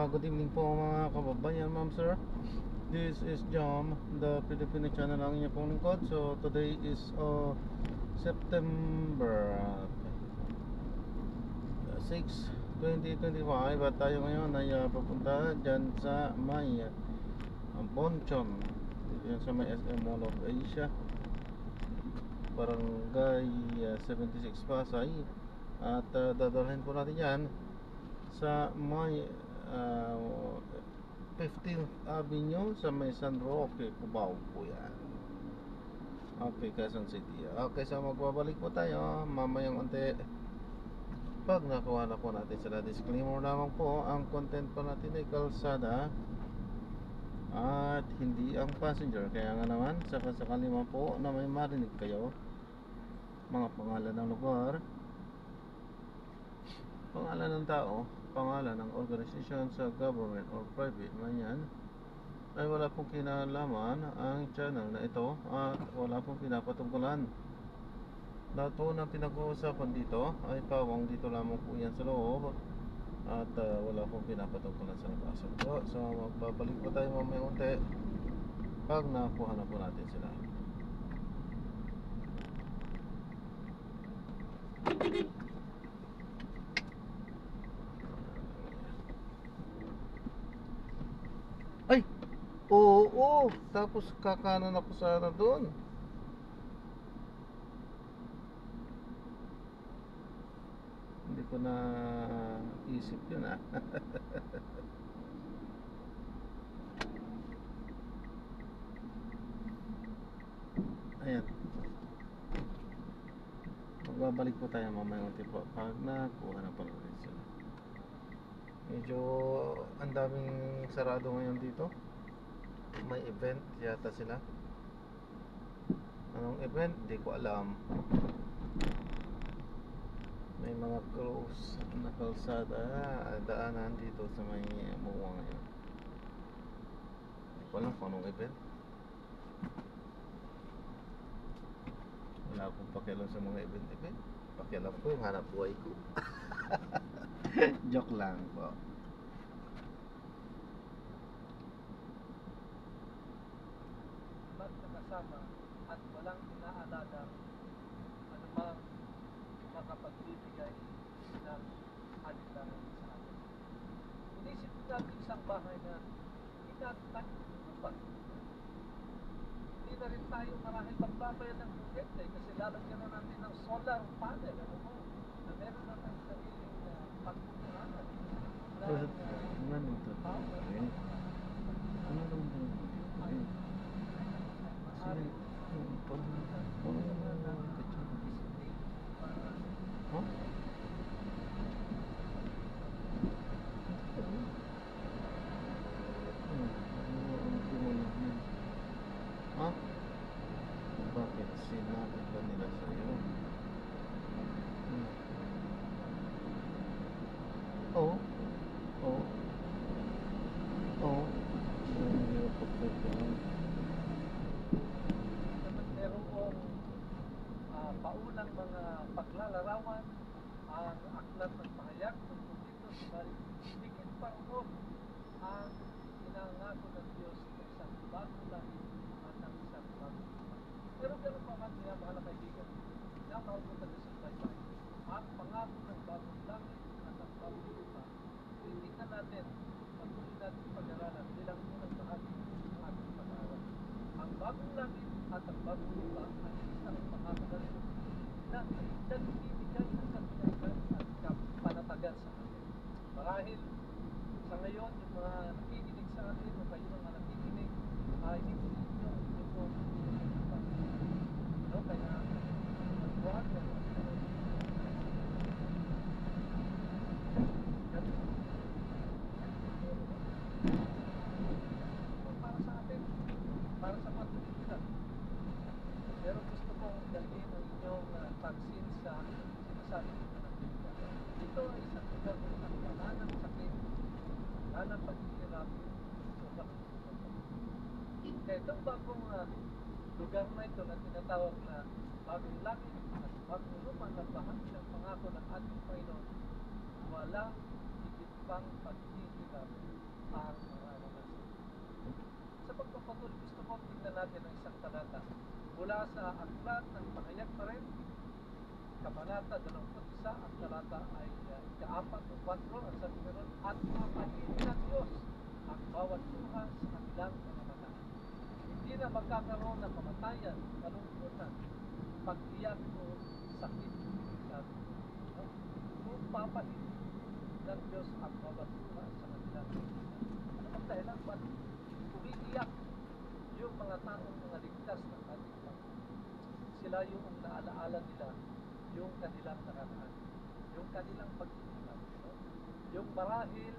Good evening po mga kababayan, ma'am sir. This is Jom, the Filipino channel ang inyong pong lingkod. So today is September 6, 2025. At tayo ngayon ay papunta dyan sa may Bonchon, dyan sa may SM Mall of Asia, Barangay 76 Pasay. At dadalhin po natin yan sa may 15th Avenue sa may San Roque, Cubao po yan. Okay, Quezon City. Okay, so magbabalik po tayo mamayang unti pag nakuha na po natin sila. Disclaimer lamang po, ang content po natin ay kalsada at hindi ang passenger. Kaya nga naman, sakasakali man po na may marinig kayo mga pangalan ng lugar, pangalan ng tao, pangalan ng organisasyon sa government or private man yan, ay wala pong kinalaman ang channel na ito at wala pong pinapatungkulan. Lahat po ng pinag-uusapan dito ay pawang dito lamang po yan sa loob at wala pong pinapatungkulan sa labas po. So magbabalik po tayo mamaya unti pag nakuha na po natin sila. Ay! Oo! Tapos kakanan ako sana doon. Hindi ko na isip yun Ayan. Magbabalik po tayo mamaya unti po pag nakuha na pala rin sila. Medyo ang daming sarado ngayon dito. May event yata sila. Anong event? Hindi ko alam. May mga close na kalsada daanan dito sa may MOA ngayon. Hindi ko alam kung anong event. Wala akong pakialam sa mga event. Pakialam ko yung hanap buhay ko. Joke lang po. Magkakasama at walang inaalala anumang makapagbibigay ng alinlangan sa atin. Inisip natin isang bahay na inatagpuan. Hindi na rin tayo marahil magbabayad ng kuryente kasi lalagyan na natin ng solar panel. Ano mo? Na meron na tayong sariling pagkukurangan. Ano ito? Ano naman ito? Bakit sinabi ba nila sa'yo? Oo. Hindi ako pagkakaan. Merong paunang mga paglalarawan, ang aklat ng pahayag tungkol dito, subalit higit pa roon ang pinangako ng Diyos ng isang bagong langit at ng isang bagong lupa. Pero gano'n pa man, minamahal na kaibigan, minamahal ko taga-subaybay, ang pangako ng bagong langit at ang bagong lupa, titignan natin, patuloy natin pag-aralan bilang unang bahagi ng ating pag-aaral. Ang bagong langit at ang bagong lupa ay isang pangako na rin na nagbibigay ng katiyakan at kapanatagan sa atin. Marahil sa ngayon, yung mga nakikinig sa atin o kayo mga nakikinig ay hindi ninyo po no? Kaya magbuhat na para sa atin, para sa patuloy. Pero gusto kong dalhin ang inyong pansin sa sinasabi dito ng Biblia. Ito ay isang lugar kung wala ng sakit, wala ng paghihirap, wala ng kaya itong bagong lugar na ito na tinatawag na bagong langit at bagong lupa na bahagi ng pangako ng ating Panginoon, walang higit bang paghihirap ang mararanasan. Sa pagpapatuloy, gusto ko tingnan natin ang isang talata mula sa aklat ng Pahayag pa rin, Kabanata 21, ang talata ay ika-4 o 4, ang sabi meron, at mapahirin ng Diyos ang bawat luha sa kanilang mga mata. Hindi na magkakaroon ng kamatayan, kalungkutan, pag-iyak o sakit. Sabi, no? Kung papahirin ng Diyos ang bawat luha sa kanilang mga mata. Ano bang dahilan? Ba't umiiyak yung mga taong mga ligtas ng ating Panginoon? Sila yung naalaala nila yung kanilang nakaraan, yung kanilang pag-iingat, no? Yung marahil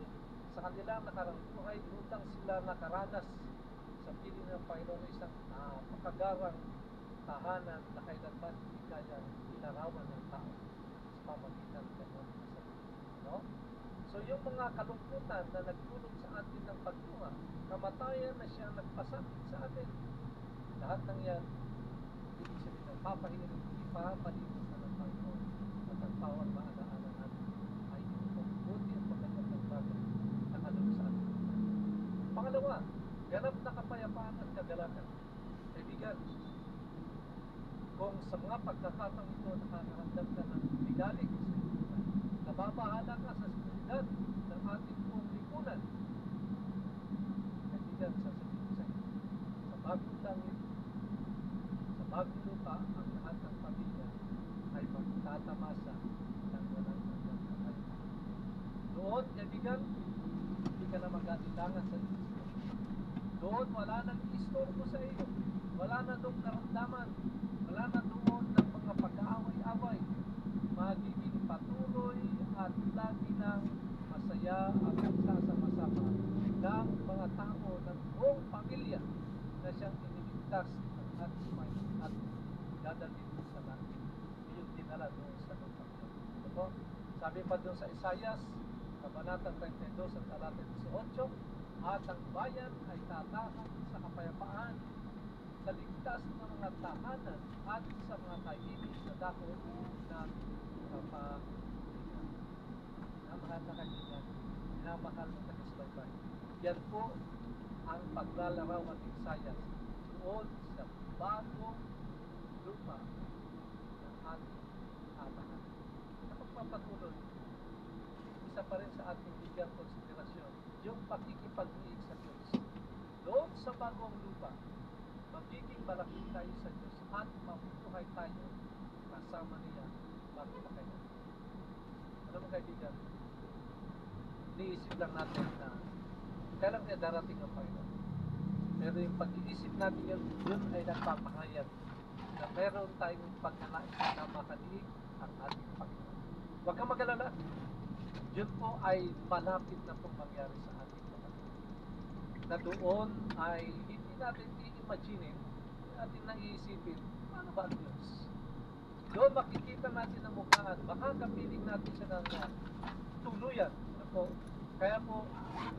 sa kanilang nakarang buhay, utang sila nakaranas sa piling ng Panginoon ng isang napakagarang tahanan na kailanman hindi kaya ilarawan ng tao sa pamagitan ng kanyang mga sarili, no? So yung mga kalungkutan na nagdulot sa atin ng pagtunga, kamatayan na siya nagpasakit sa atin, lahat ng yan, ibig sabihin ng papahirin, ipapalitan na ng Panginoon at ang bawat maalaala natin ay inubuti ang pagkanyang ng bagay na kalulog sa atin. Pangalawa, ganap na kapayapaan at kagalakan. Kaibigan, kung sa mga pagkakataong ito nakakaramdam ka ng bigalig sa iyong buhay, nababahala ka sa seguridad ng ating buong lipunan, kaibigan, sasabihin ko sa iyo, sa bagong langit, sa bagong lupa, ang lahat ng pamilya ay magtatamasa ng walang hanggang kapayapaan. Doon, kaibigan, hindi ka na mag-atilangan sa isip. Doon, wala nang istorbo sa iyo. Wala na doon karamdaman. Wala na doon ng mga pag-aaway-away. Magiging patuloy at lagi ng masaya at nagsasama-sama ng mga tao ng buong pamilya na siyang iniligtas ng ating Panginoon at dadalhin sa langit. Iyong dinala doon sa lupa. Ito, sabi pa doon sa Isaias, Kabanata 32, ang talata 18, at ang bayan ay tatahan sa kapayapaan, sa ligtas ng mga tahanan at sa mga kahilig na dako ng kapaligiran. Minamahal na kaibigan, minamahal na taga-subaybay. Yan po ang paglalarawan ng Isaias doon sa bagong lupa ng ating tahanan. Sa pagpapatuloy, isa pa rin sa ating bigyang konsiderasyon yung pakikipag-iig sa Diyos. Doon sa bagong lupa, magiging malaki tayo sa Diyos at mabubuhay tayo kasama niya bago pa kailan. Alam mo kaibigan, iniisip lang natin na kailan kaya darating ang Panginoon. Pero yung pag-iisip natin yun ay nagpapahayag na meron tayong pagkanais na makaliig ang ating Panginoon. Huwag kang mag-alala. Yun po ay malapit na pong mangyari sa ating kapatid. Na doon ay hindi natin i-imagine, hindi natin naiisipin, paano ba ang Diyos? Doon makikita natin ang mukhaan, baka kapiling natin siya ng tuluyan. Ako, kaya po,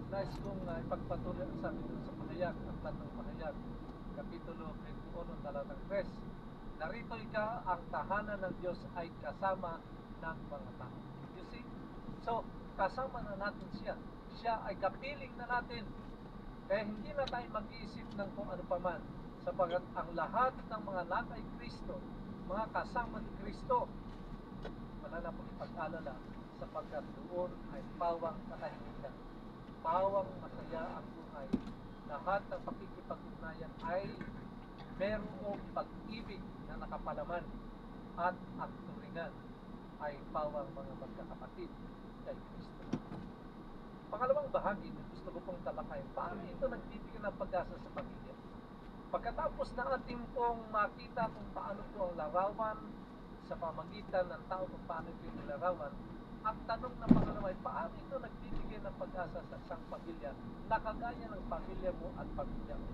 nais kong ipagpatuloy ang sabi doon sa Pahayag, ang platong Pahayag, Kapitulo 21, talatang 3. Narito ika, ang tahanan ng Diyos ay kasama ng mga tao. You see? So, kasama na natin siya. Siya ay kapiling na natin. Kaya hindi na tayo mag-iisip ng kung ano paman. Sapagat ang lahat ng mga nakay Kristo, mga kasama ni Kristo, wala na pong ipag-alala sapagkat doon ay pawang katahimikan. Pawang masaya ang buhay. Lahat ng pakikipag-ugnayan ay merong pag-ibig na nakapalaman at ang turingan ay pawang mga magkakapatid kay Kristo. Pangalawang bahagi na gusto ko pong talakayin, paano ito nagbibigay ng pag-asa sa pamilya? Pagkatapos na ating pong makita kung paano po ang larawan sa pamagitan ng tao kung paano ito yung larawan, ang tanong na pangalawa ay paano ito nagbibigay ng pag-asa sa isang pamilya na kagaya ng pamilya mo at pamilya mo?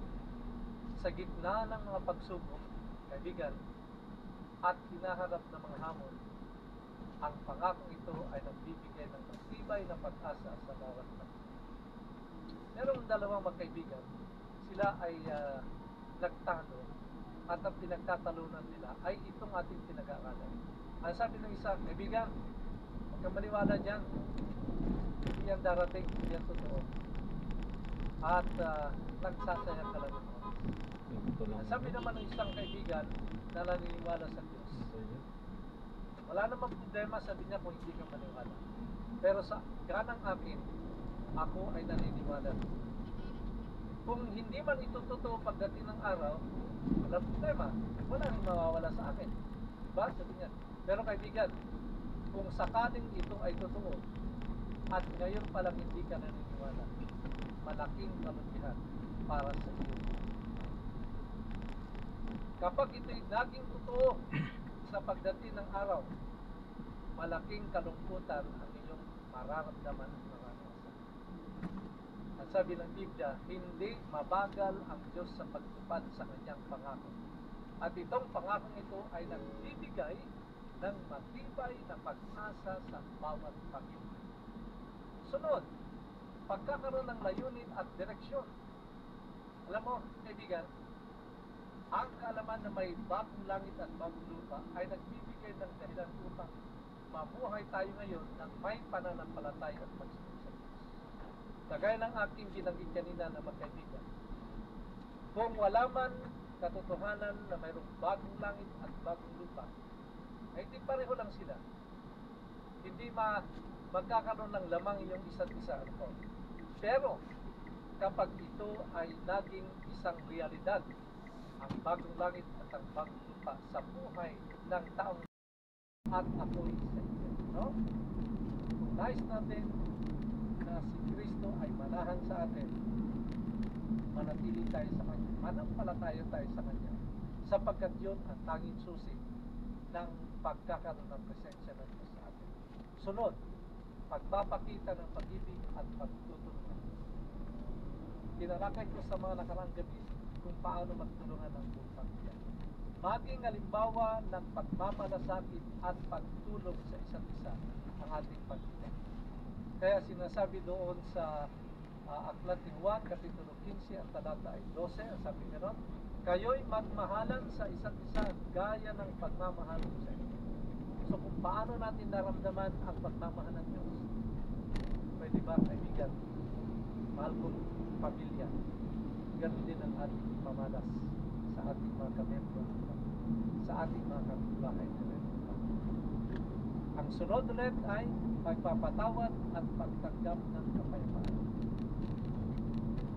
Sa gitna ng mga pagsubok, kaibigan, at hinaharap ng mga hamon, ang pangakong ito ay nagbibigay ng matibay na pag-asa sa bawat pamilya. Merong dalawang magkaibigan, sila ay nagtalo at ang pinagtatalunan nila ay itong ating pinag-aaralan. Ang sabi ng isa, kaibigan, kang maniwala dyan. Hindi yan darating, hindi yan totoo. At nagsasayang ka lang ng oras. Ito lang. Sabi naman ng isang kaibigan na naniniwala sa Diyos, wala namang problema, sabi niya, kung hindi ka maniwala. Pero sa ganang akin, ako ay naniniwala. Kung hindi man ito totoo pagdating ng araw, wala problema. Wala rin mawawala sa akin. Diba? Sabi niya. Pero kaibigan, kung sakaling ito ay totoo, at ngayon palang hindi ka naniniwala, malaking kabutihan para sa iyo. Kapag ito'y naging totoo sa pagdating ng araw, malaking kalungkutan ang iyong mararamdaman at maranasan. At sabi ng Biblia, hindi mabagal ang Diyos sa pagtupad sa kanyang pangako. At itong pangakong ito ay nagbibigay ng matibay na pag-asa sa bawat pamilya. Sunod, pagkakaroon ng layunin at direksyon. Alam mo, kaibigan, ang kaalaman na may bagong langit at bagong lupa ay nagbibigay ng dahilan upang mabuhay tayo ngayon ng may pananampalataya at pagsunod sa Diyos. Kagaya ng aking binanggit kanina na magkaibigan, kung wala man katotohanan na mayroong bagong langit at bagong lupa, ay hindi pareho lang sila. Hindi magkakaroon ng lamang yung isa't isa. Pero kapag ito ay naging isang realidad, ang bagong langit at ang bagong lupa sa buhay ng taong at ako'y sa iyo. No? Kung nais natin na si Kristo ay manahan sa atin, manatili tayo sa Kanya, manampalataya tayo sa Kanya, sapagkat yun ang tanging susi ng pagkakaroon ng presensya ng Diyos sa atin. Sunod, pagpapakita ng pag-ibig at pagtutulungan. Tinalakay ko sa mga nakaraang gabi kung paano magtulungan ng buong pamilya. Maging halimbawa ng pagmamalasakit at pagtulong sa isa't isa ang ating pamilya. Kaya sinasabi doon sa Aklat ni Juan, Kapitulo 15, ang talata ay 12, ang sabi meron, kayo'y magmahalan sa isa't isa gaya ng pagmamahal ko sa inyo. So kung paano natin naramdaman ang pagmamahal ng Diyos, pwede ba, kaibigan, mahal kong pamilya, ganun din ang ating pamalas sa ating mga kamembro, sa ating mga kapitbahay. Ang sunod ulit ay pagpapatawad at pagtanggap ng kapayapaan.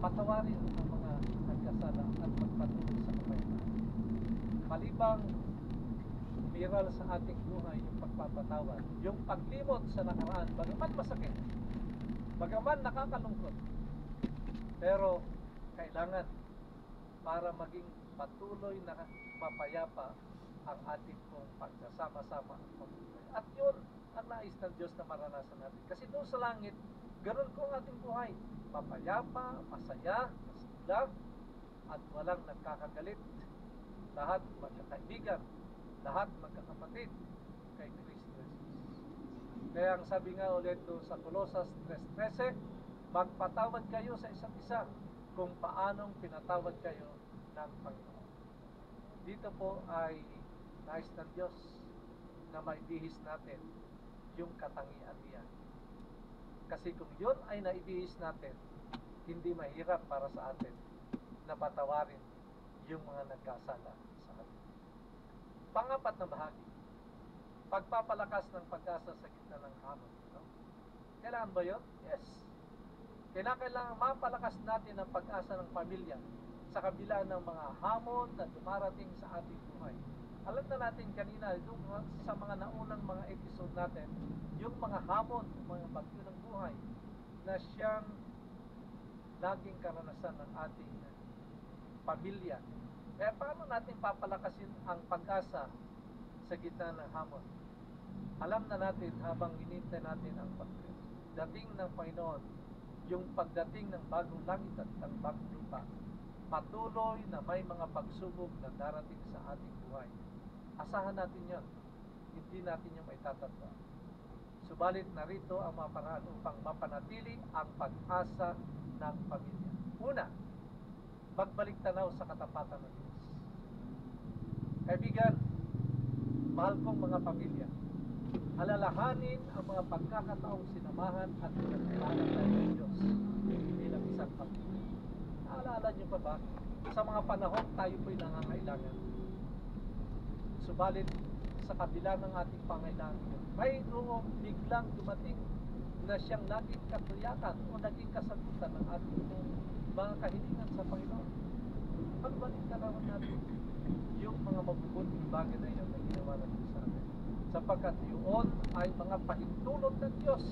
Patawarin ang mga nagkasala at magpatuloy sa kapayapaan. Palibang umiral sa ating buhay yung pagpapatawad, yung paglimot sa nakaraan, bagaman masakit, bagaman nakakalungkot, pero kailangan para maging patuloy na mapayapa ang ating pong pagsasama-sama at pamumuhay. At yun ang nais ng Diyos na maranasan natin. Kasi doon sa langit, ganoon po ang ating buhay. Mapayapa, masaya, masigla, at walang nagkakagalit. Lahat magkakaibigan, lahat magkakapatid kay Kristo Jesus. Kaya ang sabi nga ulit doon sa Colosas 3:13, magpatawad kayo sa isa't isa kung paanong pinatawad kayo ng Panginoon. Dito po ay nais ng Diyos na maibihis natin yung katangian niya. Kasi kung yun ay naibihis natin, hindi mahirap para sa atin na patawarin yung mga nagkasala sa atin. Pangapat na bahagi, pagpapalakas ng pag-asa sa gitna ng hamon. No? Kailangan ba yun? Yes. Kailangan mapalakas natin ang pag-asa ng pamilya sa kabila ng mga hamon na dumarating sa ating buhay. Alam na natin kanina sa mga naunang mga episode natin, yung mga hamon, mga bagyo ng buhay na siyang laging karanasan ng ating pamilya. Kaya paano natin papalakasin ang pag-asa sa gitna ng hamon? Alam na natin habang hinintay natin ang pagdating ng Panginoon, yung pagdating ng bagong langit at ng bagong lupa, patuloy na may mga pagsubok na darating sa ating buhay. Asahan natin yan. Hindi natin yung maitatagpa. Subalit narito ang mga paraan upang mapanatili ang pag-asa ng pamilya. Una, magbalik tanaw sa katapatan ng Diyos. Kaibigan, mahal kong mga pamilya, alalahanin ang mga pagkakataong sinamahan at pinagpaalam tayo ng Diyos bilang isang pamilya. Naalala niyo pa ba? Sa mga panahon tayo po'y nangangailangan. Subalit sa kabila ng ating pangailangan, mayroong biglang dumating na siyang naging katuyakan o naging kasagutan ng ating mga kahilingan sa Panginoon. Ano ba yung karawan natin? Yung mga mabubuting bagay na yun na ginawa natin sa atin. Sapagkat yun ay mga pahintulot ng Diyos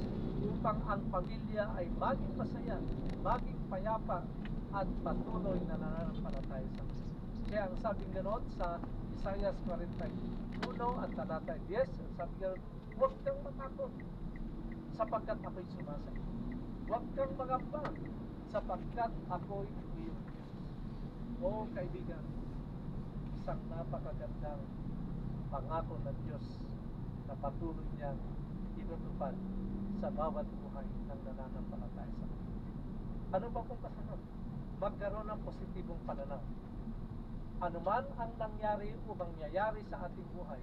upang ang pamilya ay maging masaya, maging payapa, at patuloy na nananampalataya sa Diyos. Kaya ang sabi ganoon sa Isaiah 41 at talata 10, ang sabi ganoon, huwag kang matakot sapagkat ako'y sumasagot. Huwag kang magamba sapagkat ako'y iyong Diyos. O kaibigan, isang napakagandang pangako ng Diyos na patuloy niyang tinutupad sa bawat buhay ng nananampalataya sa Kanya. Ano ba kung kasunod? Magkaroon ng positibong pananaw. Ano man ang nangyari o mangyayari sa ating buhay,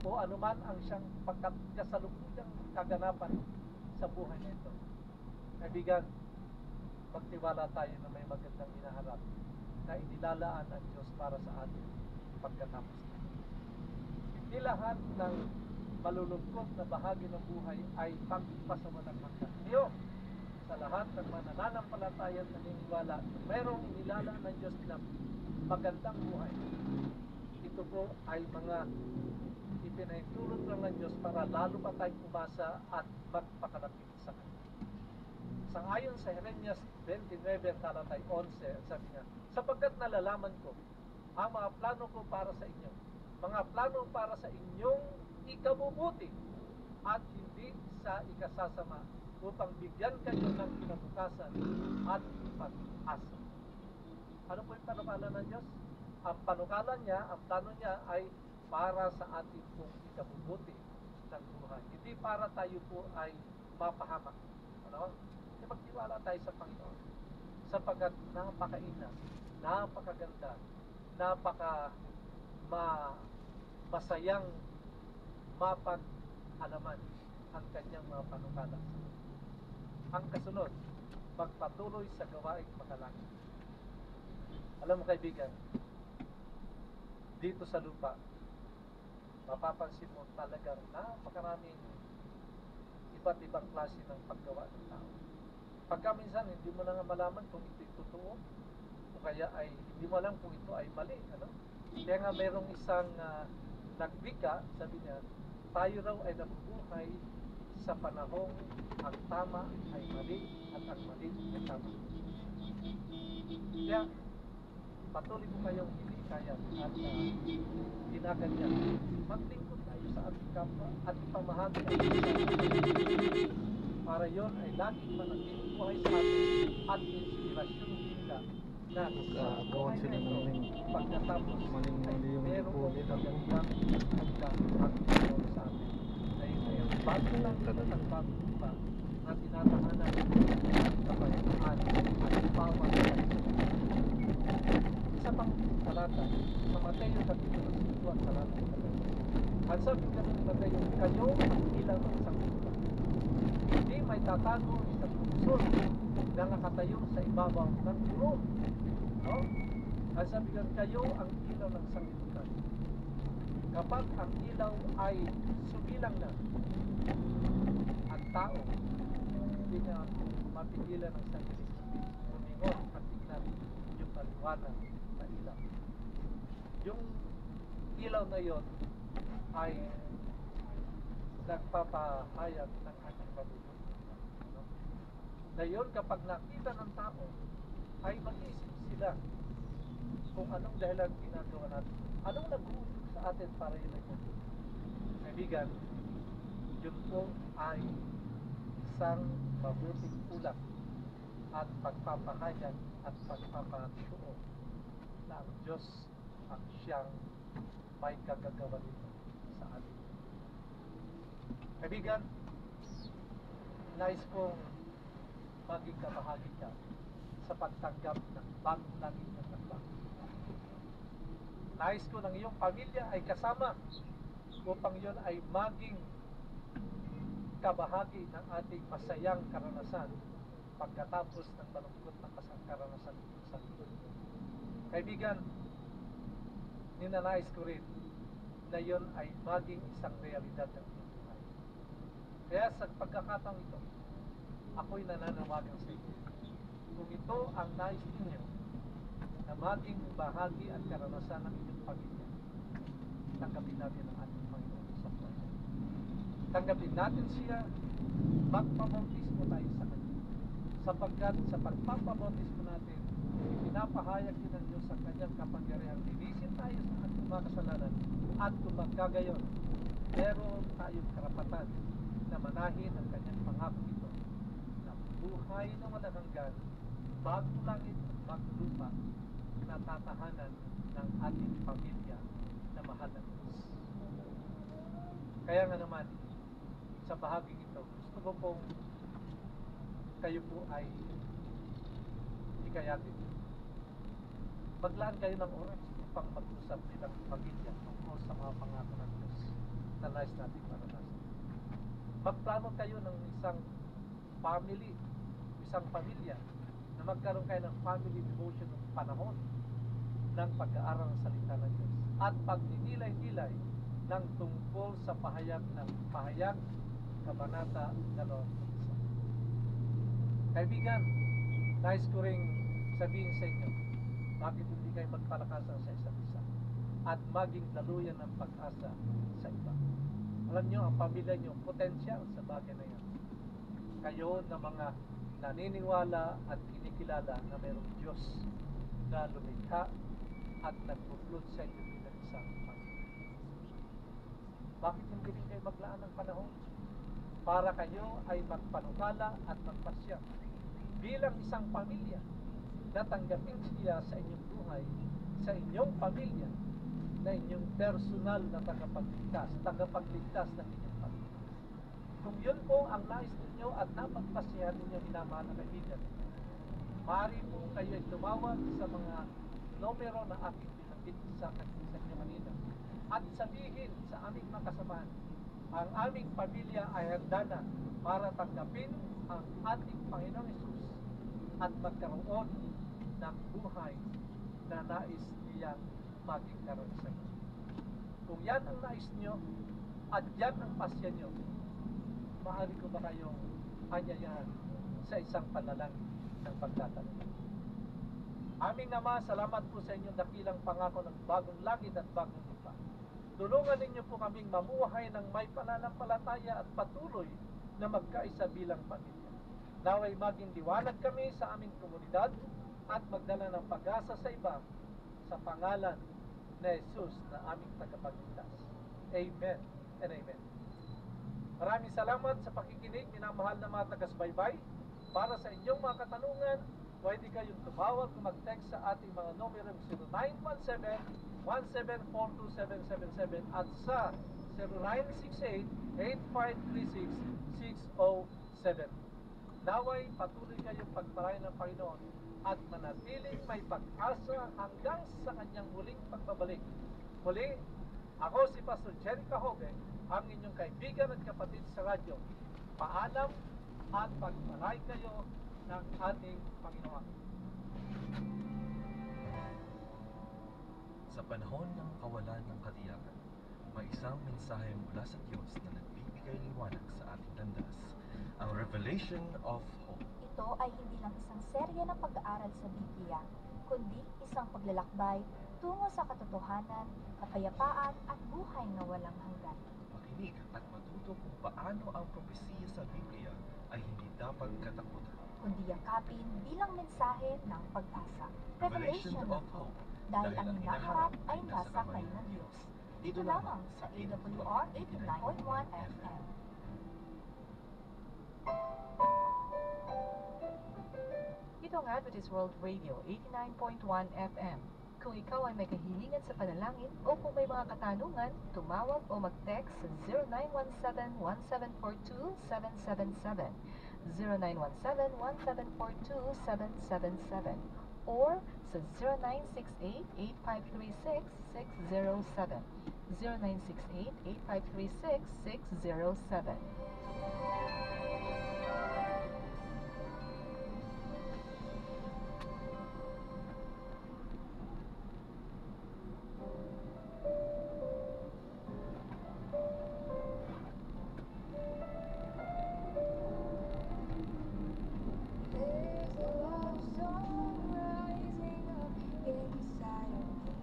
o anuman ang siyang pagkasalukuyang kaganapan sa buhay na ito, kaibigan, magtiwala tayo na may magandang hinaharap na inilalaan ng Diyos para sa atin pagkatapos nito. Hindi lahat ng malulungkot na bahagi ng buhay ay pagpasawalang hanggan. Iyo, sa lahat ng mananampalataya at naniniwala na mayroong inilalaan ng Diyos na magandang buhay, ito po ay mga ipinahintulot lang ng Diyos para lalo pa tayong umasa at magpakalapit sa Kanya. Sangayon sa Jeremias 29 talatay 11, sabi niya, sapagkat nalalaman ko ang mga plano ko para sa inyo, mga plano para sa inyong ikabubuti at hindi sa ikasasama, upang bigyan kayo ng kinabukasan at pag-asa. Ano po yung panukala ng Diyos? Ang panukala niya, ang plano niya ay para sa ating pong ikabubuti ng buhay. Hindi para tayo po ay mapahamak. Ano? Kasi magtiwala tayo sa Panginoon. Sapagkat napakainam, napakaganda, masayang mapag-alaman ang kanyang mga panukala. Ang kasunod, magpatuloy sa gawaing makalangit. Alam mo kaibigan, dito sa lupa, mapapansin mo talagang napakaraming iba't ibang klase ng paggawa ng tao. Pagka minsan, hindi mo na nga malaman kung ito'y totoo o kaya ay hindi mo alam kung ito ay mali. Ano? Kaya nga mayroong isang nagwika, sabi niya, tayo raw ay nabubuhay sa panahong ang tama ay mali at ang mali ay tama. Kaya patuloy mo kayong hindi kaya at ginaganyan. Maglingkod tayo sa ating kapwa at ipamahagi ang para yon ay laging manatiling buhay sa atin at inspirasyon nila na sa buhay na ito pagkatapos ay merong magandang pagkakataon sa atin. Ay bago lang at bago pa na tinatahanan ang kapayapaan at bawat isa pang talata sa Mateo kapitulo 5 at talata 11. Ang sabi ka ng Mateo, kayo ang ilaw ng sanglibutan. Hindi may tatago ang isang puson na nakatayo sa ibabaw ng burong. No? Ang sabi ka, kayo ang ilaw ng sanglibutan. Kapag ang ilaw ay sumilang na, ang tao hindi niya mapigilan ng sarili. Lumingon at tignan yung maliwanag na ilaw. Yung ilaw na yon ay nagpapahayag ng ating mabubuti. No? Ngayon, kapag nakita ng tao, ay mag-isip sila kung anong dahilan ginagawa natin. Anong nag-uusap sa atin para yun ay mabuti. Kaibigan, yun po ay isang mabuting ulat at pagpapahayag at pagpapatuo na ang Diyos ang siyang may kagagawa nito sa atin. Kaibigan, nais kong maging kabahagi ka sa pagtanggap ng bagong langit ng takbang. Nais ko ng iyong pamilya ay kasama upang yun ay maging kabahagi ng ating masayang karanasan pagkatapos ng malungkot na karanasan sa mundo. Kaibigan, ninanais ko rin na yun ay maging isang realidad ng inyong buhay. Kaya sa pagkakataong ito, ako'y nananawagan sa inyo. Kung ito ang nais ninyo na maging bahagi at karanasan ng inyong pamilya, tanggapin natin ang ating Panginoon sa buhay. Tanggapin natin siya, magpabautismo tayo sa Kanya. Sapagkat sa pagpapabautismo natin, pinapahayag din ng Diyos sa Kanyang kapangyarihan. Linisin tayo sa ating mga kasalanan at kung magkagayon, meron tayong karapatan na manahin ang Kanyang pangako ito na buhay na walang hanggan, bagong langit at bagong lupa na tatahanan ng ating pamilya na mahal ng Diyos. Kaya nga naman, sa bahaging ito, gusto ko pong kayo po ay hikayatin. Maglaan kayo ng oras upang mag-usap bilang pamilya tungkol sa mga pangako ng Diyos na nais natin maranasan. Magplano kayo ng isang family, isang pamilya na magkaroon kayo ng family devotion ng panahon ng pag-aaral ng salita ng Diyos at pagninilay-nilay ng tungkol sa pahayag Kabanata 21. Kaibigan, nais ko ring sabihin sa inyo, bakit hindi kayo magpalakasan sa isa't isa at maging daluyan ng pag-asa sa iba. Alam nyo, ang pamilya nyo, potensyal sa bagay na yan. Kayo na mga naniniwala at kinikilala na mayroong Diyos na lumikha at nagbuklod sa inyo bilang isang pamilya. Bakit hindi rin kayo maglaan ng panahon para kayo ay magpanukala at magpasya bilang isang pamilya na tanggapin siya sa inyong buhay, sa inyong pamilya, na inyong personal na tagapagligtas ng inyong pamilya. Kung yun po ang nais ninyo at napagpasyahan ninyo, minamahal na kaibigan, maaari po kayo ay tumawag sa mga numero na aking binanggit sa inyo kanina at sabihin sa aming makasamahan, ang aming pamilya ay handa na para tanggapin ang ating Panginoong Hesus at magkaroon ng buhay na nais niyang maging karanasan. Kung yan ang nais nyo at yan ang pasya nyo, maaari ko ba kayong anyayahan sa isang panalangin ng pagtatanong? Aming Ama, salamat po sa inyong dakilang pangako ng bagong langit at bagong lupa. Tulungan ninyo po kaming mamuhay ng may pananampalataya at patuloy na magkaisa bilang pamilya. Naway maging liwanag kami sa aming komunidad at magdala ng pag-asa sa iba sa pangalan na Jesus na aming tagapagligtas. Amen and amen. Maraming salamat sa pakikinig, minamahal na mga taga-subaybay. Para sa inyong mga katanungan, pwede kayong tumawag o mag-text sa ating mga numero 0917-1742-777 at sa 0968-8536-607. Naway patuloy kayong pagpalain ng Panginoon at manatiling may pag-asa hanggang sa kanyang muling pagbabalik. Muli, ako si Pastor Jerry Cahobe, ang inyong kaibigan at kapatid sa radyo. Paalam at pagpalain kayo ng ating Panginoon. Sa panahon ng kawalan ng katiyakan, may isang mensahe mula sa Diyos na nagbibigay liwanag sa ating landas, ang Revelation of Hope. Ito ay hindi lang isang serye ng pag-aaral sa Biblia, kundi isang paglalakbay tungo sa katotohanan, kapayapaan at buhay na walang hanggan. Makinig at matuto kung paano ang propesiya sa Biblia ay hindi dapat katakutan. Kundi yakapin bilang mensahe ng pag-asa. Revelation of Hope. Dahil ang hinaharap ay nasa kamay ng Diyos. Dito lamang sa AWR 89.1 FM. Ito ang Adventist World Radio 89.1 FM. Kung ikaw ay may kahilingan sa panalangin o kung may mga katanungan, tumawag o mag-text sa 0917-1742-777, 0917-1742-777. or sa 0968-8536-607. 0968-8536-607. There's a love song rising up inside of me.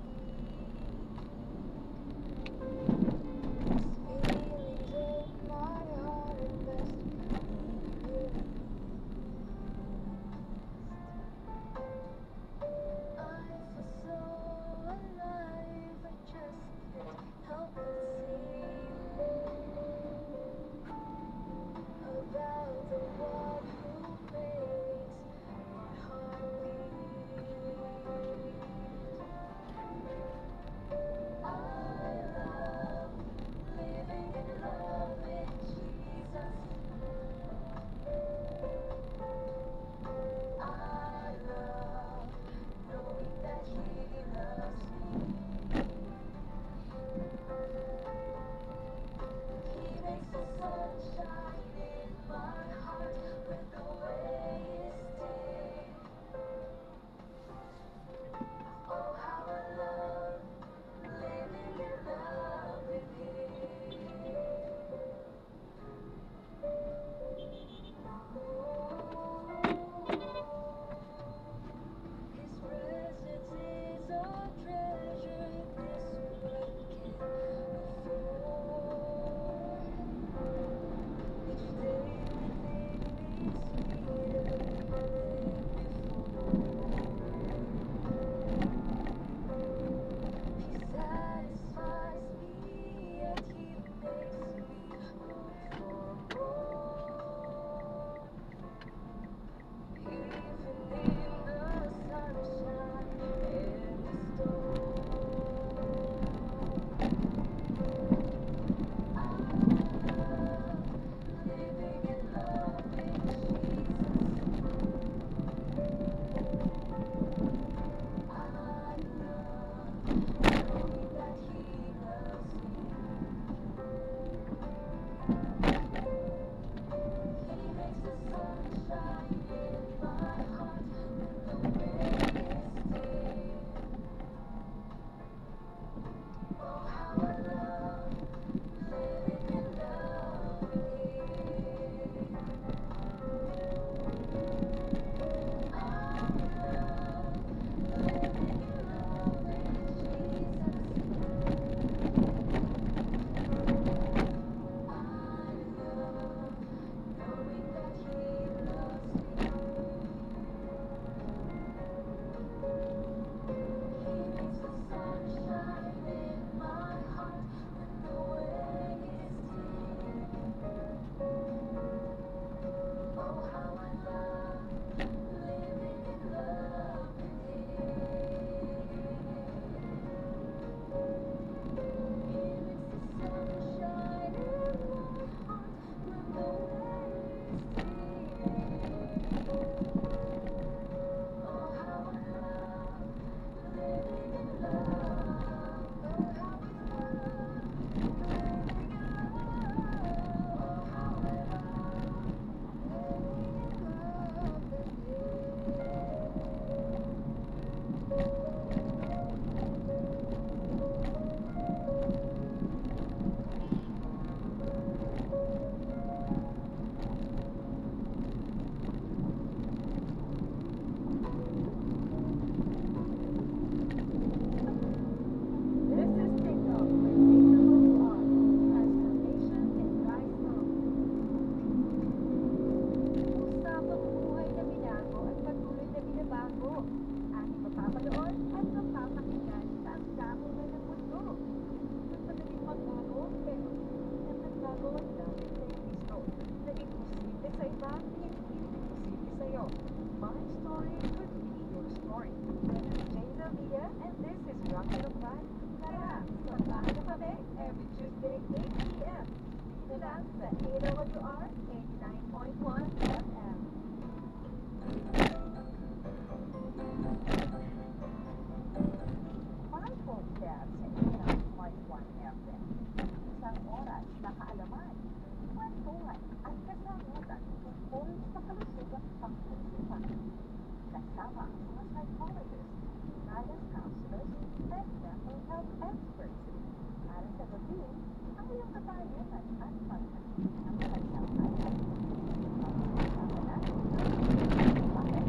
These feelings in my heart are best released. I feel so alive, I just can't help but sing about the one who makes my heart beat. I love living in love with Jesus. I love knowing that He loves me. He makes the sun shine in my heart with the way His dear. Oh, how I love living in love with Him. His presence is a treasure this world can afford. Each day with Him is sweeter than before. He satisfies me and He makes me hope for more. Even in the sunshine and the storm, I love living in love with Jesus. I love knowing that He loves me. He makes the sun shine in my heart with the way His dear. Oh, how I love living in love with Him. I love living in love with Jesus. I love knowing that He loves me. He makes the sun shine in my heart with the way His dear. Oh, how I love living in love with Him. He makes the sun shine in my heart with the way His dear. Oh, how I love living in love. Oh, how I love living in love. Oh, how I love living in love with This is TikTok with TikTok Transformation in Christ Love. Usapang buhay na binago at patuloy na binabago. Ating mapapanood at mapapakinggan sa ang dako na ng mundo. Nagpadaling magbago, pero hindi na nagbago ang dami kay Kristo. Naging posible sa iba, hindi posible sa iyo. My story could be your story. This is Jayla Villa, and this is Rocket of God. Tara, samahan na kami every Tuesday, 8 p.m. Dito lang sa AWR 89.1 FM. at kasamutan tungkol sa kalusugang pangkalisipan. Kasama ang mga psychologists, guidance counselors, at mental health experts para sagutin ang iyong katanungan at pagsasagot ng kanyang alam. Pag-usapan natin ang bakit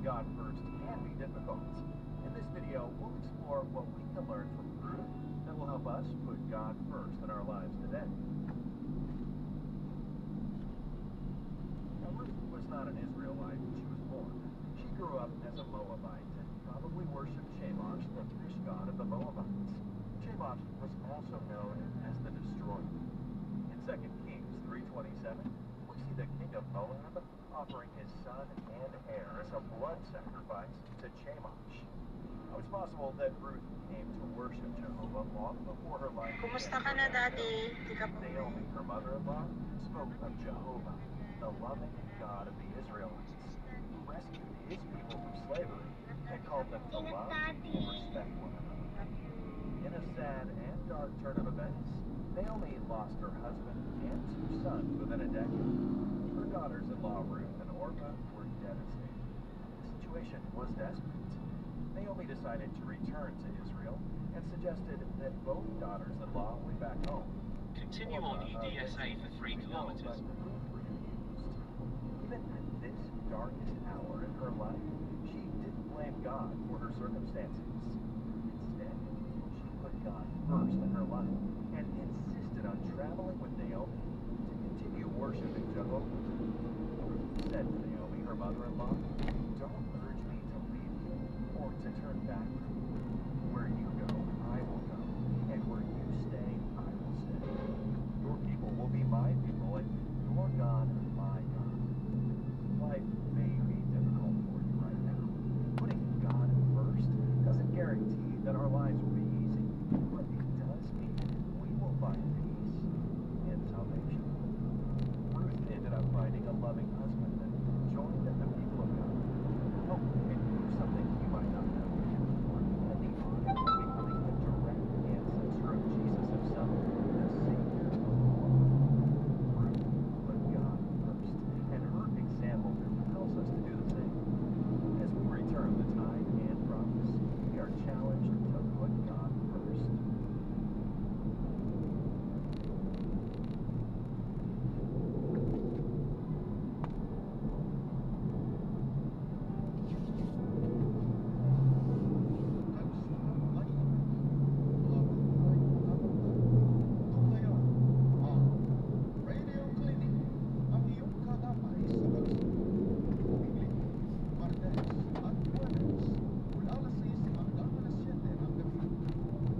God first can be difficult. In this video, we'll explore what we can learn from Ruth that will help us put God first in our lives today. Now, Ruth was not an Israelite when she was born. She grew up as a Moabite and probably worshipped Chemosh, the fish god of the Moabites. Chemosh was also known as the Destroyer. In 2 Kings 3:27, we see the king of Moab offering his son and heir as a blood sacrifice to Chemosh. Now, it's possible that Ruth came to worship Jehovah long before her life Kumusta ka na, Daddy? Di ka pa Naomi, her mother-in-law, spoke of Jehovah, the loving God of the Israelites, who rescued his people from slavery and called them to love and respect one another. In a sad and dark turn of events, Naomi lost her husband and 2 sons within a decade. Her daughters-in-law Ruth and Orpah were devastated. The situation was desperate. Naomi decided to return to Israel and suggested that both daughters-in-law went back home. Continue on EDSA for 3 kilometers. But Ruth refused. Even at this darkest hour in her life, she didn't blame God for her circumstances. Instead, she put God first in her life and insisted on traveling with Naomi to continue worshiping Jehovah. Ruth said to Naomi, her mother-in-law, "Don't urge me to leave you or to turn back. Where you go, I will go, and where you stay, I will stay. Your people will be my people, and your God, my God." Life may be difficult for you right now. Putting God first doesn't guarantee that our lives will be easy, but it does mean we will find peace and salvation. Ruth ended up finding a loving husband and joined the people of God. Oh, and here's something you might not know. Ruth had the honor of becoming the direct ancestor of Jesus himself, the Savior of the world. Ruth put God first, and her example compels us to do the same. As we return the tithe and promise, we are challenged to put God first. Radio Clinic, ang iyong kadamay sa kalusugan. Weekly, Martes at Jueves, mula alas 6 hanggang alas 7 ng gabi.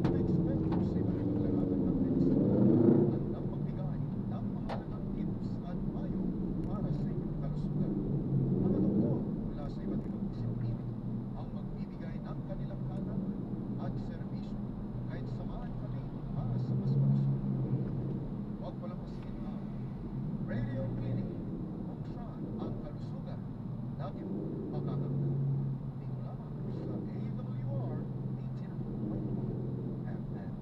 Mga eksperto sa iba't ibang larangan ng medisina at nang magbigay ng mahalagang tips at payo para sa iyong kalusugan. Mga doktor mula sa iba't ibang disiplina ang magbibigay ng kanilang kaalaman at serbisyo kahit samahan kami para sa mas malusog. Huwag palamasin ang Radio Clinic kung saan ang kalusugan lagi mo makakamtan. Dito lamang sa AWR 89.1 FM.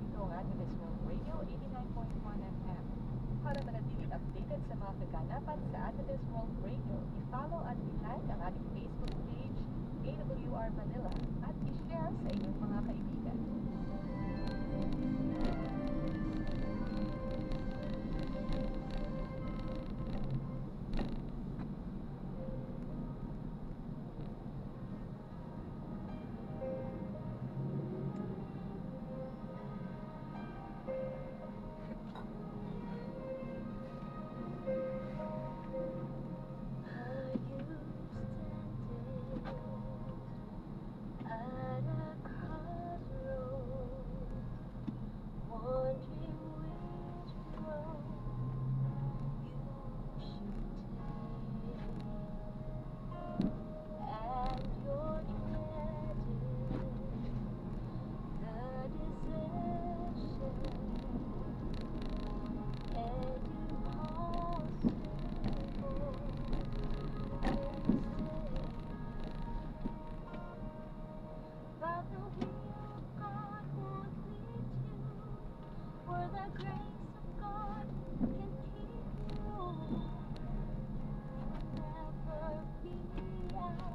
Ito ang Adventist World Radio 89.1 FM. Para manatiling updated sa mga kaganapan sa Adventist World Radio, i-follow at i-like ang ating Facebook page, AWR Manila, at i-share sa inyong mga kaibigan. Are you standing at a crossroad, wondering which road you should take? And you're dreading the desertion and impossible but the will of God won't lead you where the grace of God can keep you. You'll never be out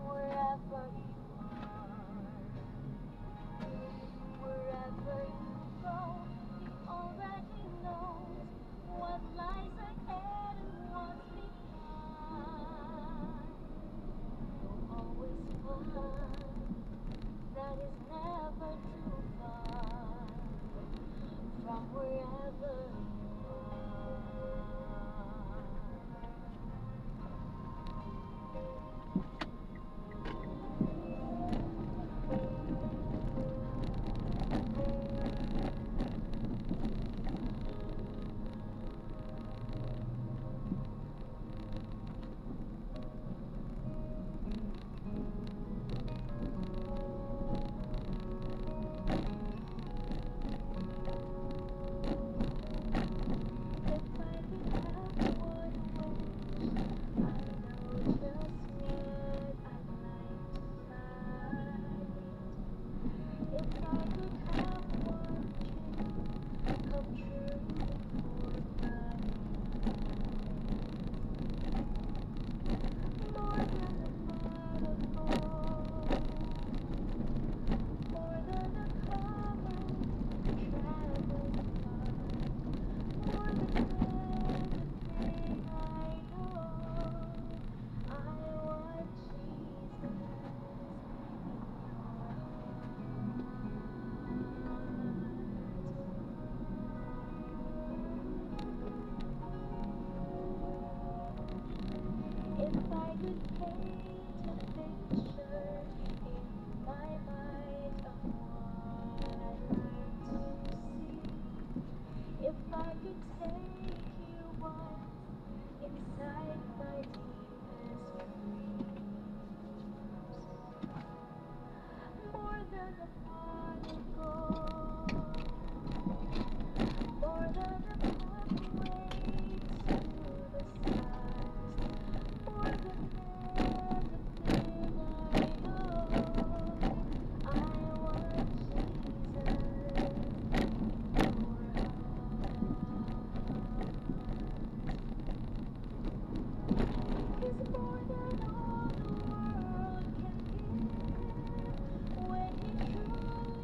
wherever you are. Wherever you go, he already knows what lies ahead and what's behind. You'll always find that is never too far from wherever you If I could paint a picture in my mind of what I'd like to see, if I could take you on inside my deepest dreams, more than a pot of gold, more than a pathway to the stars, more than anything I know, I want Jesus in your heart. He's more than all the world can give when he truly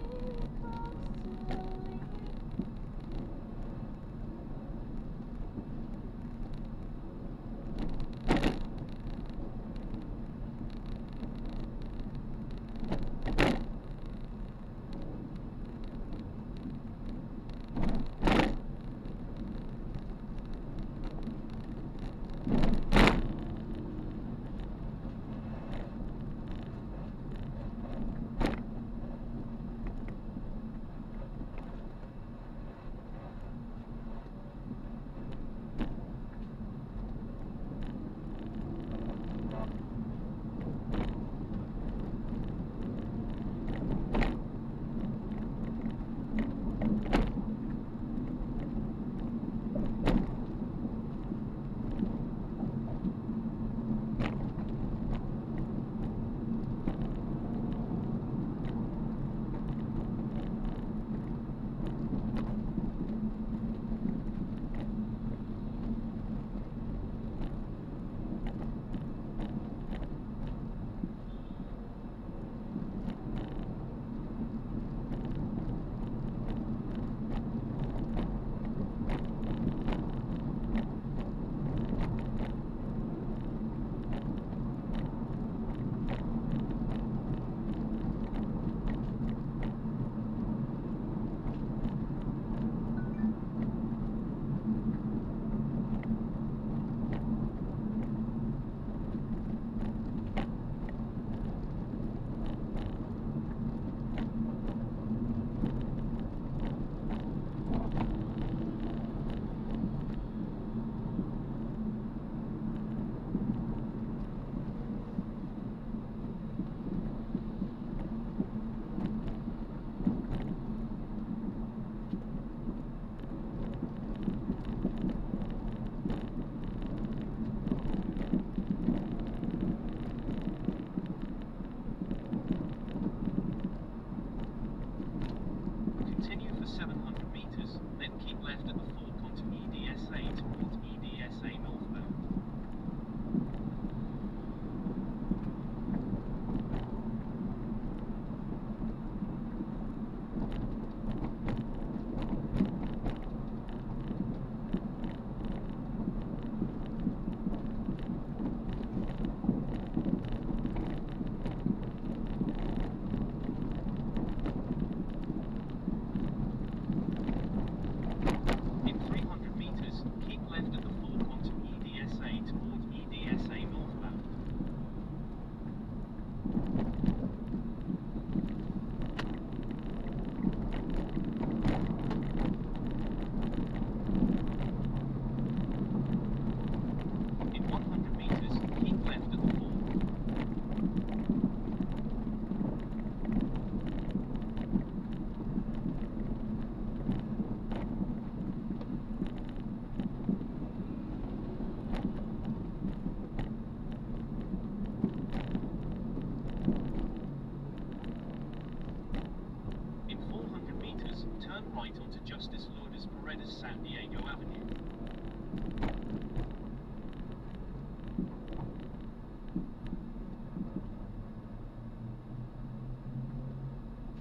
right onto Justice Lourdes Paredes San Diego Avenue.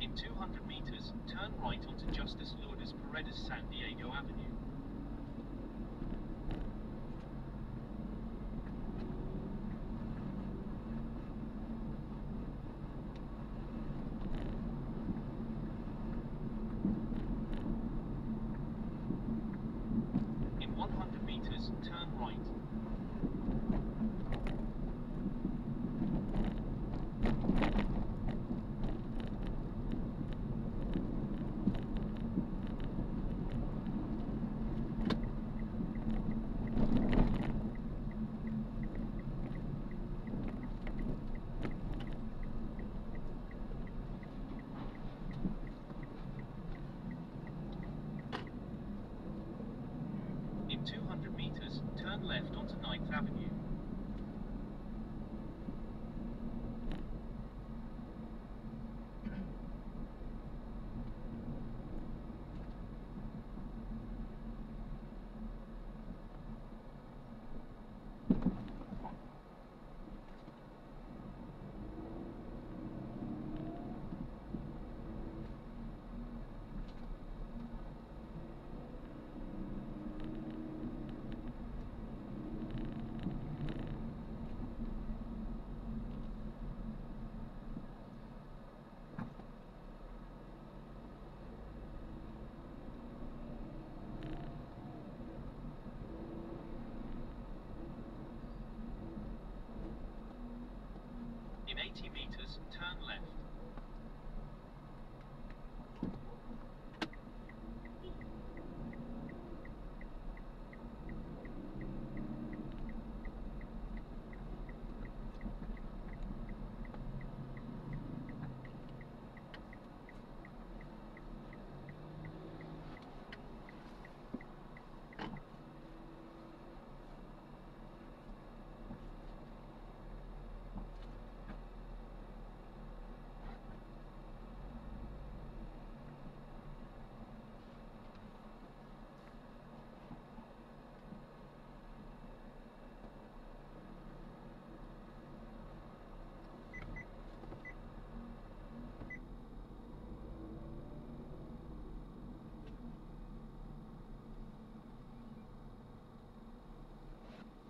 In 200 meters, turn right onto Justice Lourdes Paredes San Diego Avenue. In 100 meters, turn right. In 200 meters, turn left onto 9th Avenue. In 80 meters, turn left.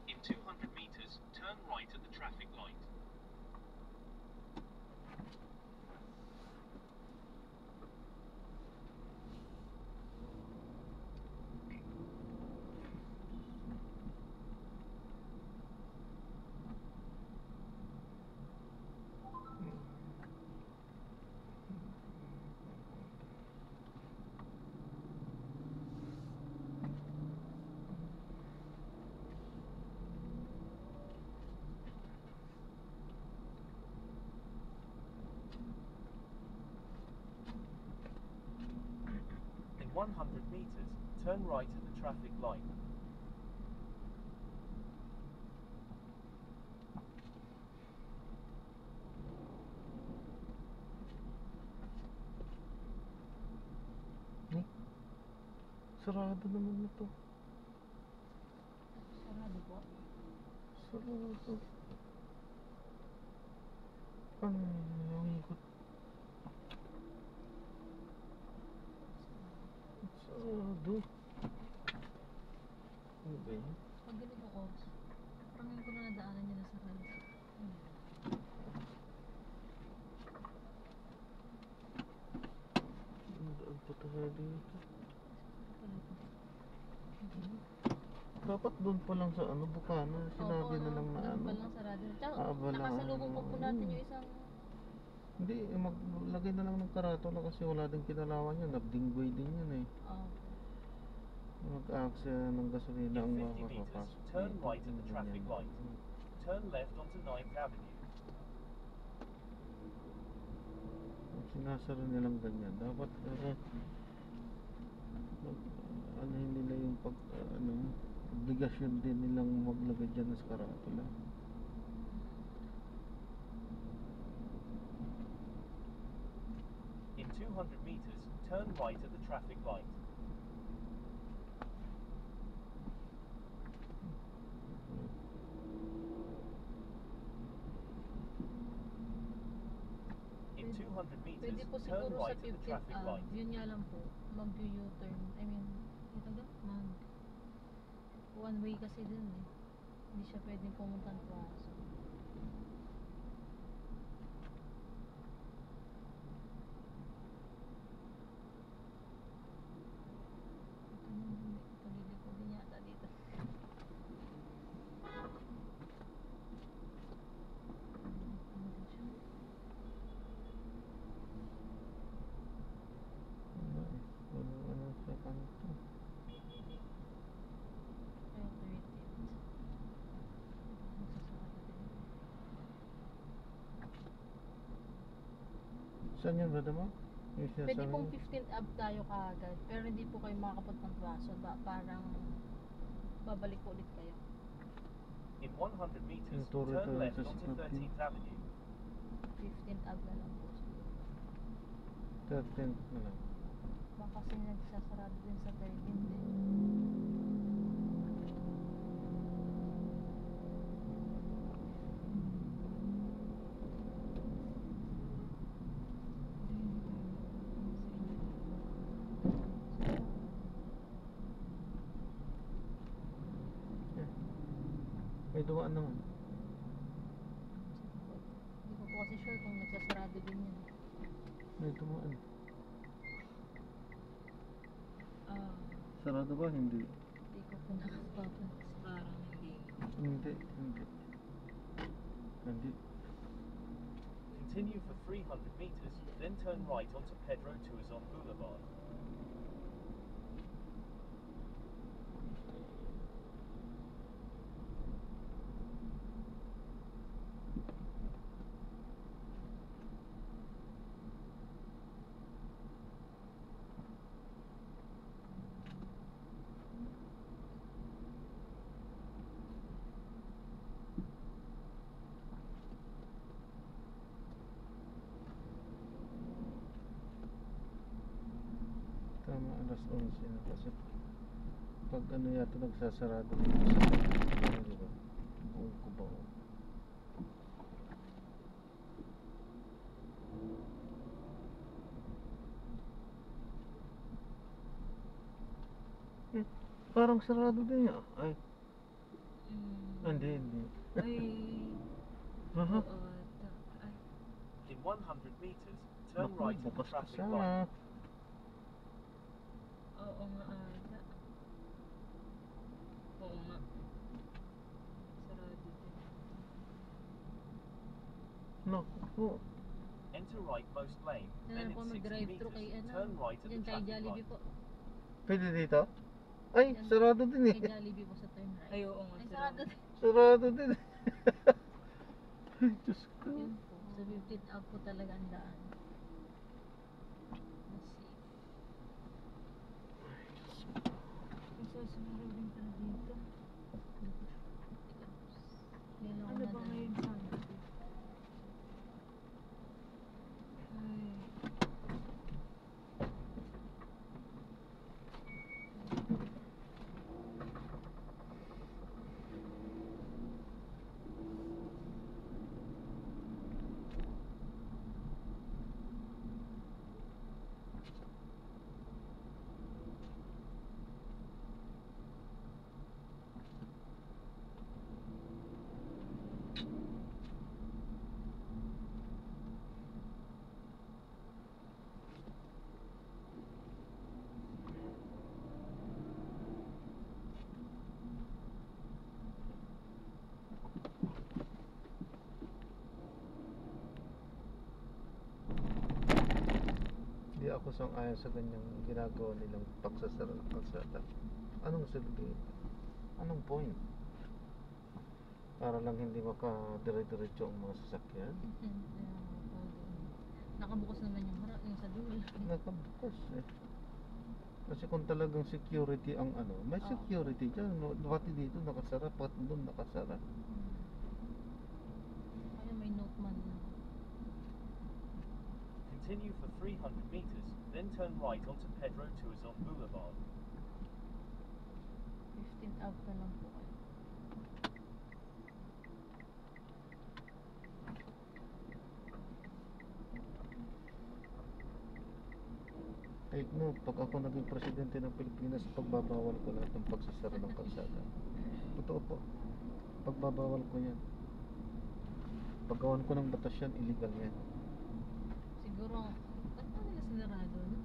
In 200 meters, turn right at the traffic light. In 100 meters, turn right at the traffic light. Sarado naman na to. Sarado po. Sarado. Ano yung ikot? Sarado. Ano ba yun? Pag ganito ko, parang ngayon ko na nadaanan niya na sarado. Ang puto na dito. Dapat doon pa lang sa ano, Bukana, sinabi na lang na doon ano. pa lang sarado. Tsaka Abala. nakasalubong pa po natin yung isang Hindi, maglagay na lang ng karatula kasi wala din kinalawan yun. Nabdinggoy din yun eh. Mag-aksya ng gasolina ang In 50 meters, makakapasok. turn right at the traffic light. Turn left onto 9th Avenue. Sinasara nilang ganyan. Dapat anuhin nila yung obligasyon din nilang maglagay dyan ng karatula. In 200 meters, turn right at the traffic light. In 200 meters, Pwede po turn siguro sa right at the 15th traffic light. Yun nga lang po, mag-U-turn. I mean, ito ga? One way kasi dun eh. Hindi siya pwedeng pumunta ng Tuwaso. Ito na, hindi. Paliliko din yata dito. Ano din siya? Ano sa kanto? Kaya 30th. Magsasarado din. Saan yun, brother mo? Yung Pwede sinasabi pong mo? 15th ab tayo kaagad, pero hindi po kayo makakapunta ng Tuwaso. Parang babalik po ulit kayo. In 100 meters, Yung turo turn ito left sa onto Scorpio. 13th Avenue. 15th ab na lang po siguro. 13th na lang. Baka kasi nagsasarado din sa 13th eh. May dumaan naman. Hindi ko po kasi sure kung nagsasarado din yun. May dumaan. Ah, Sarado ba? Hindi. hindi ko po nakapapansin. Parang hindi. Hindi. Hindi. Hindi. Continue for 300 meters, then turn right onto Pedro Tuazon Boulevard. Tama, alas 11 na kasi pag ano yata nagsasarado dito sa ano, di ba? Ang kubaw. Parang sarado din yan. Ay, hindi. Ay, Aha. ay, In 100 meters, turn Naku, right at the bukas ka traffic sana. light. oo nga ata. Oo nga. Sarado din. Naku. Enter right most lane, Yan then po in 60 mag-drive-thru meters, kay ano. turn right at the Diyan kay traffic Jollibee light. po. Pwede dito? Ay, Yan. sarado din eh. Kay Jollibee po sa turn right. Ay, oo nga, Ay, sarado. sarado din. Sarado din. Ay, Diyos ko. Yun po. Sa 15th up po talaga ang daan. Let's see. Isa sumaraw din pala dito. Ngayon ako Ano ba nadaan. ngayon Sunday? Ay. Hindi ako sang-ayon sa ganyang ginagawa nilang pagsasara ng kalsada. Anong sabi? Anong point? Para lang hindi makadire-diretso ang mga sasakyan? Nakabukas naman yung harap, yung sa dulo. Nakabukas eh. Kasi kung talagang security ang ano, may Oo. security dyan. No? Pati dito nakasara, pati doon nakasara. Kaya may note man lang. Continue for 300 meters, then turn right onto Pedro Tuazon Boulevard. 15 out na lang po kayo. Take note, pag ako naging presidente ng Pilipinas, pagbabawal ko lahat ng pagsasara ng kalsada. Totoo po. Pagbabawal ko yan. Paggawan ko ng batas yan, illegal yan. Siguro, ba't pa nila sinarado, no?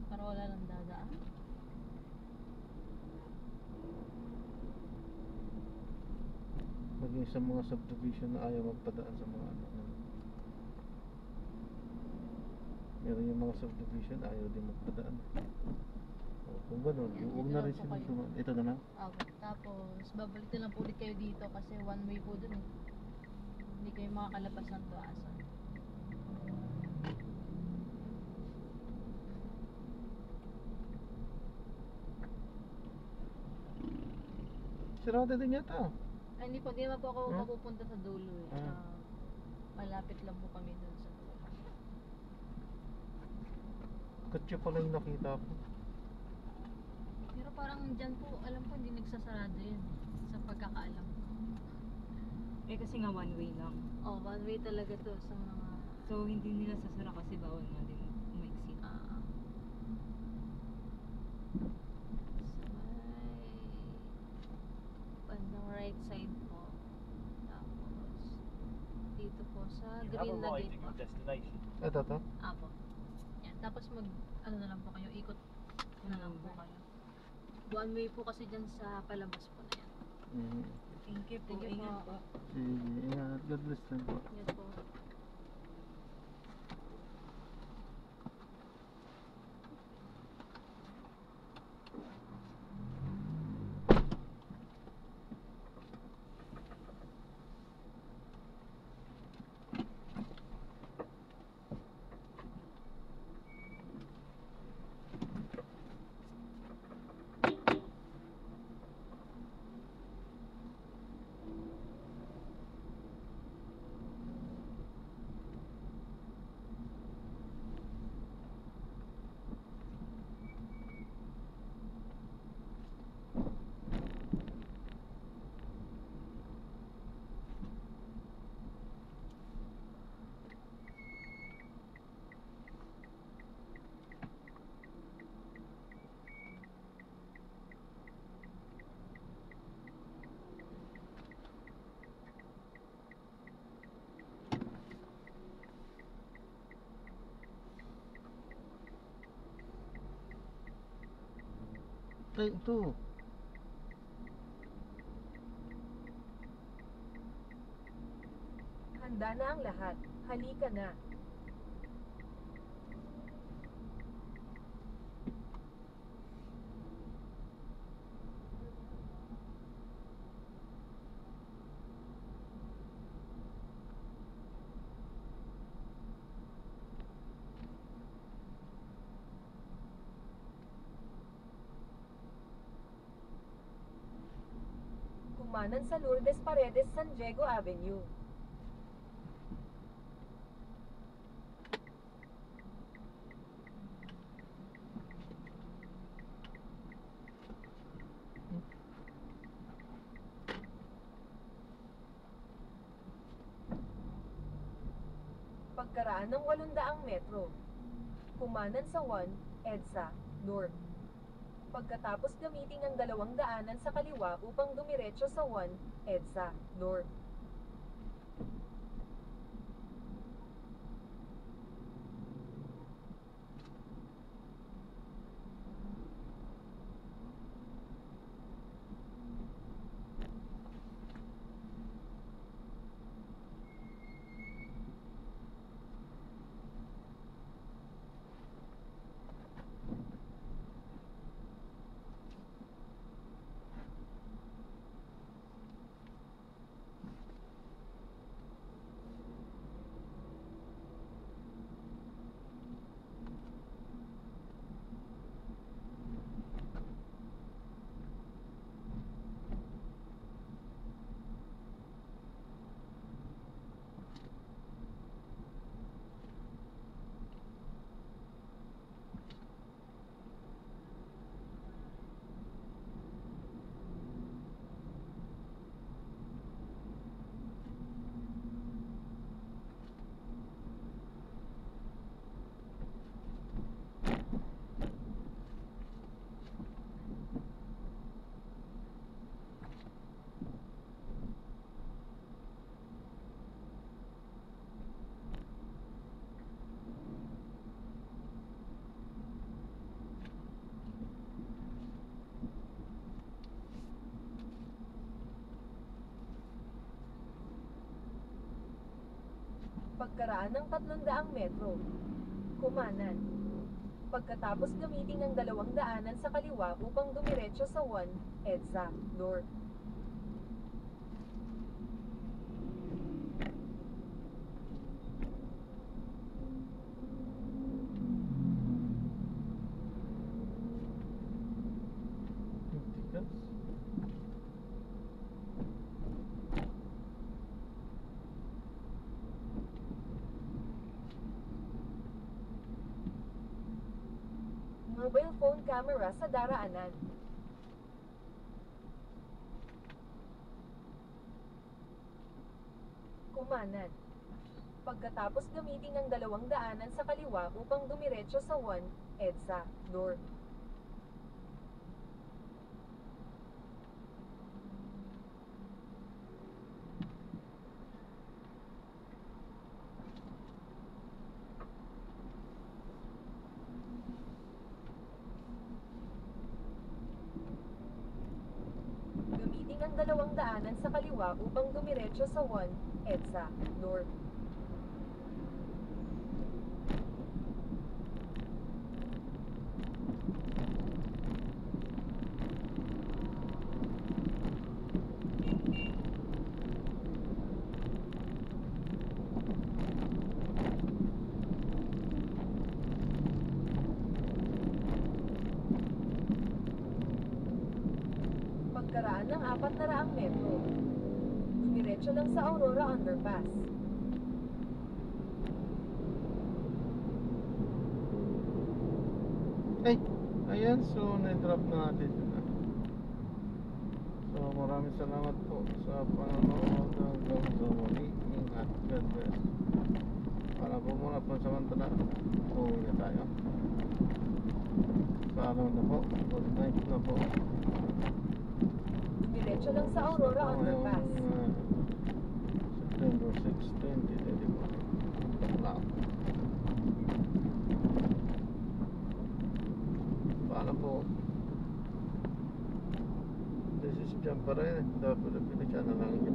Para wala lang dadaan. Maging sa mga subdivision na ayaw magpadaan sa mga ano. Meron yung mga subdivision, ayaw din magpadaan. O, kung gano'n, huwag na rin Ito na sila po kayo. sumunod. Ito na lang. Okay. Tapos, babalik na lang po ulit kayo dito kasi one way po dun eh. Hindi kayo makakalabas ng Tuason. Sirado din yata. Ay, hindi po, hindi naman po ako Huh? mapupunta sa dulo eh. Ah. Malapit lang po kami dun sa dulo. Kutsi pala yung nakita ko. Pero parang dyan po, alam ko hindi nagsasarado yun. Sa pagkakaalam ko. Eh kasi nga one way lang. Oh, one way talaga to sa mga... So hindi nila sasara kasi bawal nga din umaiksi. Ah. Sa may bandang right side po. Tapos dito po sa You have green na arrived gate at po. your destination. Ito to? Apo. Yan. Tapos mag, ano na lang po kayo, ikot na lang po kayo. One way po kasi dyan sa palabas po na yan. Mm. Thank you po. Thank you Ingat po. po. Sige, ingat. God bless lang po. Yan po. Ay, ito. Handa na ang lahat. Halika na. Kumanan sa Lourdes Paredes, San Diego Avenue. Pagkaraan ng 800 metro. Kumanan sa 1, EDSA, North. Pagkatapos gamitin ang 2 daanan sa kaliwa upang dumiretso sa 1, EDSA, North. Pagkaraan ng 300 metro, kumanan. Pagkatapos gamitin ang 2 daanan sa kaliwa upang dumiretso sa 1 EDSA North. Tikas. Mobile phone camera sa daraanan. Kumanan. Pagkatapos gamitin ang 2 daanan sa kaliwa upang dumiretso sa 1 EDSA North. Gamitin ang 2 daanan sa kaliwa upang dumiretso sa 1 EDSA North. Pagkaraan ng 400 metro, dumiretso lang sa Aurora Underpass. Ay, ayan, so na-drop na natin yun. So maraming salamat po sa panonood hanggang sa muli. Ingat, God bless. Para po muna pansamantala, uuwi na tayo. Paalam na po, good night na po. Dumiretso lang sa Aurora Underpass. September 6, 2021. Wow. Paalam po. This is John Paredes, the Filipino channel lang.